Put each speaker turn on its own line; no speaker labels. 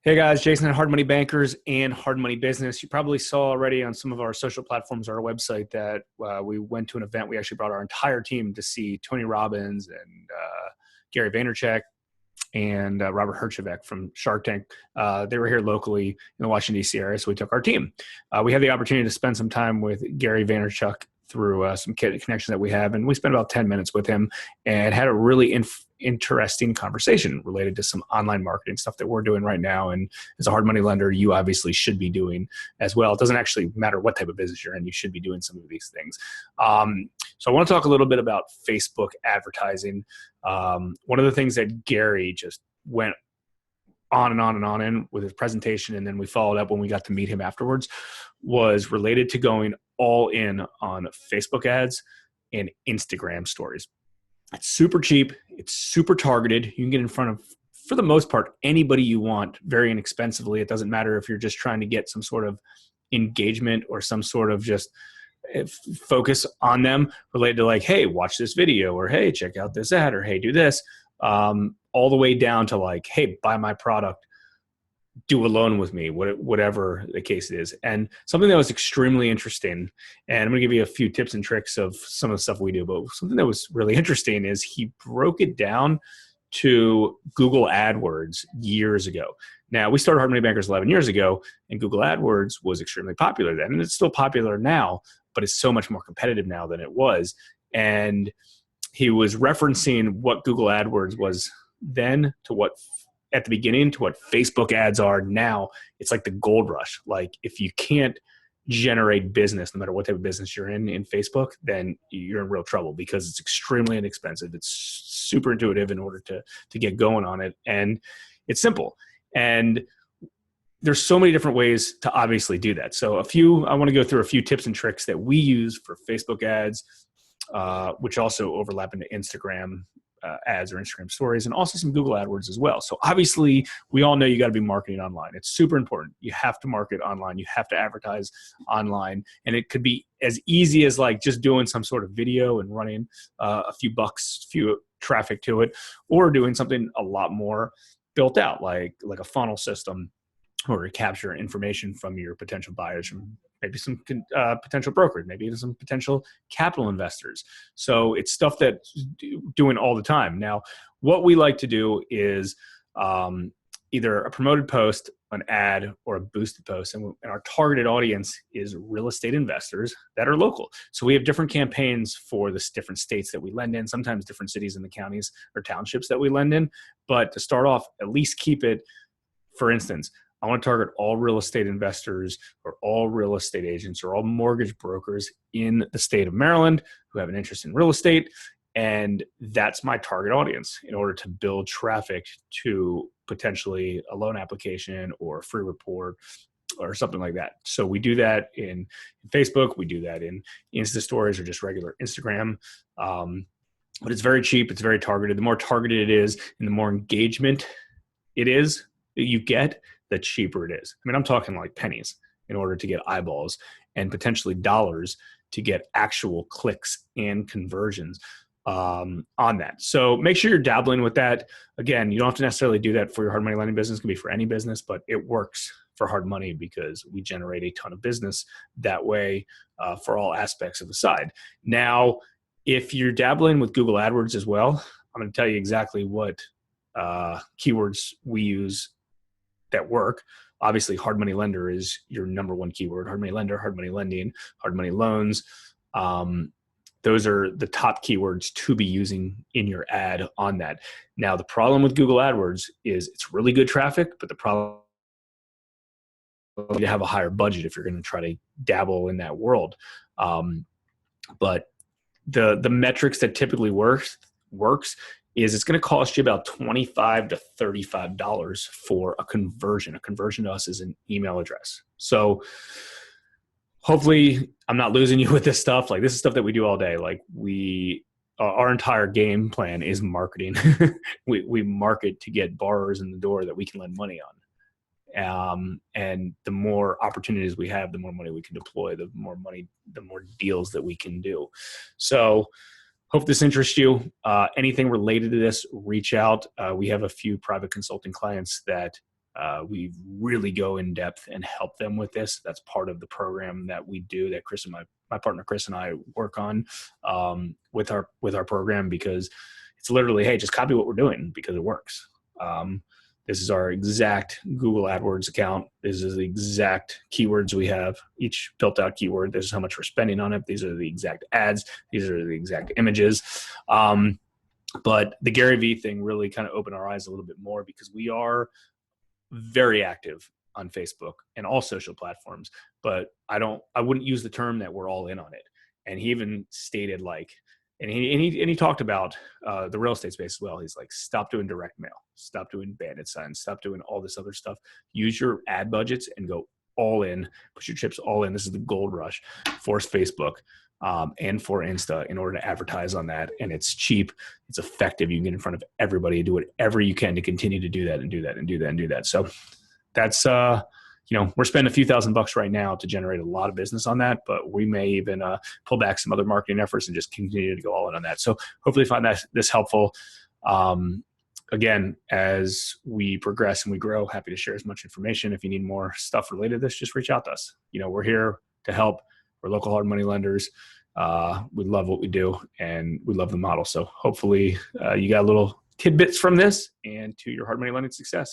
Hey guys, Jason at Hard Money Bankers and Hard Money Business. You probably saw already on some of our social platforms or our website that we went to an event. We actually brought our entire team to see Tony Robbins and Gary Vaynerchuk and Robert Herjavec from Shark Tank. They were here locally in the Washington, D.C. area, so we took our team. We had the opportunity to spend some time with Gary Vaynerchuk through some connections that we have, and we spent about 10 minutes with him and had a really interesting conversation related to some online marketing stuff that we're doing right now. And as a hard money lender, you obviously should be doing as well. It doesn't actually matter what type of business you're in, you should be doing some of these things. So I want to talk a little bit about Facebook advertising. One of the things that Gary just went on and on and on in with his presentation, and then we followed up when we got to meet him afterwards, was related to going all in on Facebook ads and Instagram stories. It's super cheap. It's super targeted. You can get in front of, for the most part, anybody you want very inexpensively. It doesn't matter if you're just trying to get some sort of engagement or some sort of just focus on them related to like, hey, watch this video, or hey, check out this ad, or hey, do this, all the way down to like, hey, buy my product, do a loan with me, whatever the case is. And something that was extremely interesting, and I'm going to give you a few tips and tricks of some of the stuff we do, but something that was really interesting is he broke it down to Google AdWords years ago. Now, we started Hard Money Bankers 11 years ago, and Google AdWords was extremely popular then, and it's still popular now, but it's so much more competitive now than it was. And he was referencing what Google AdWords was then to what at the beginning to what Facebook ads are now. It's like the gold rush. Like if you can't generate business, no matter what type of business you're in Facebook, then you're in real trouble because it's extremely inexpensive. It's super intuitive in order to get going on it. And it's simple. And there's so many different ways to obviously do that. So I want to go through a few tips and tricks that we use for Facebook ads, which also overlap into Instagram ads or Instagram stories, and also some Google AdWords as well. So obviously we all know you got to be marketing online. It's super important. You have to market online. You have to advertise online. And it could be as easy as like just doing some sort of video and running a few bucks, few traffic to it, or doing something a lot more built out, like a funnel system, or to capture information from your potential buyers, from maybe some potential brokers, maybe even some potential capital investors. So it's stuff that's doing all the time. Now, what we like to do is either a promoted post, an ad, or a boosted post. And our targeted audience is real estate investors that are local. So we have different campaigns for the different states that we lend in, sometimes different cities in the counties or townships that we lend in. But to start off, at least keep it, for instance, I want to target all real estate investors or all real estate agents or all mortgage brokers in the state of Maryland who have an interest in real estate. And that's my target audience in order to build traffic to potentially a loan application or a free report or something like that. So we do that in Facebook. We do that in Insta stories or just regular Instagram. But it's very cheap. It's very targeted. The more targeted it is and the more engagement it is that you get, the cheaper it is. I mean, I'm talking like pennies in order to get eyeballs and potentially dollars to get actual clicks and conversions on that. So make sure you're dabbling with that. Again, you don't have to necessarily do that for your hard money lending business. It can be for any business, but it works for hard money because we generate a ton of business that way for all aspects of the side. Now, if you're dabbling with Google AdWords as well, I'm going to tell you exactly what keywords we use that work. Obviously, hard money lender is your number one keyword. Hard money lender, hard money lending, hard money loans. Those are the top keywords to be using in your ad on that. Now, the problem with Google AdWords is it's really good traffic, but the problem is you have a higher budget if you're going to try to dabble in that world. But the metrics that typically works is it's going to cost you about $25 to $35 for a conversion. A conversion to us is an email address. So hopefully I'm not losing you with this stuff. Like this is stuff that we do all day. Like our entire game plan is marketing. we market to get borrowers in the door that we can lend money on. And the more opportunities we have, the more money we can deploy, the more deals that we can do. So hope this interests you. Anything related to this, reach out. We have a few private consulting clients that We really go in depth and help them with this. That's part of the program that we do, that Chris and my partner Chris and I work on with our program, because it's literally, hey, just copy what we're doing because it works. This is our exact Google AdWords account. This is the exact keywords we have, each built out keyword. This is how much we're spending on it. These are the exact ads. These are the exact images. But the Gary Vee thing really kind of opened our eyes a little bit more, because we are very active on Facebook and all social platforms, but I wouldn't use the term that we're all in on it. And he even stated and he talked about the real estate space as well. He's like, stop doing direct mail, stop doing bandit signs, stop doing all this other stuff. Use your ad budgets and go all in, put your chips all in. This is the gold rush. Force Facebook and for Insta in order to advertise on that. And it's cheap, it's effective. You can get in front of everybody, do whatever you can to continue to do that and do that and do that and do that. So that's, we're spending a few $1,000s right now to generate a lot of business on that, but we may even pull back some other marketing efforts and just continue to go all in on that. So hopefully you find this helpful. Again, as we progress and we grow, happy to share as much information. If you need more stuff related to this, just reach out to us. We're here to help. We're local hard money lenders. We love what we do, and we love the model. So hopefully you got little tidbits from this and to your hard money lending success.